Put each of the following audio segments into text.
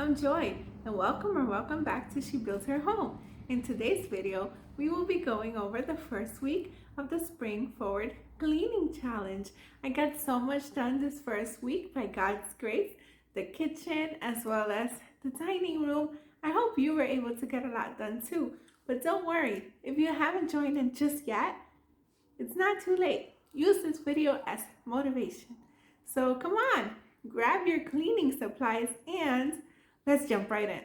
I'm Joy, and welcome back to She Builds Her Home. In today's video, we will be going over the first week of the Spring Forward Cleaning Challenge. I got so much done this first week by God's grace, the kitchen as well as the dining room. I hope you were able to get a lot done too. But don't worry, if you haven't joined in just yet, it's not too late. Use this video as motivation. So come on, grab your cleaning supplies and let's jump right in.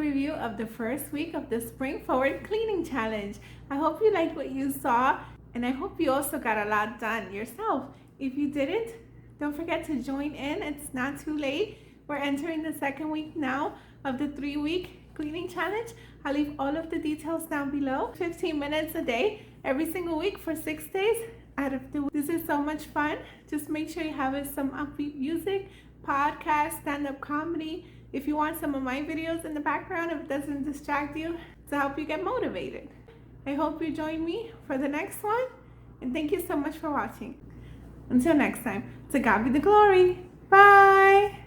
review of the first week of the Spring Forward Cleaning Challenge. I hope you liked what you saw, and I hope you also got a lot done yourself. If you didn't, don't forget to join in. It's not too late. We're entering the second week now of the 3-week cleaning challenge. I'll leave all of the details down below. 15 minutes a day, every single week for 6 days out of the week. This is so much fun. Just make sure you have some upbeat music, podcast, stand-up comedy. If you want some of my videos in the background, if it doesn't distract you, to help you get motivated. I hope you join me for the next one, and thank you so much for watching. Until next time, to God be the glory. Bye!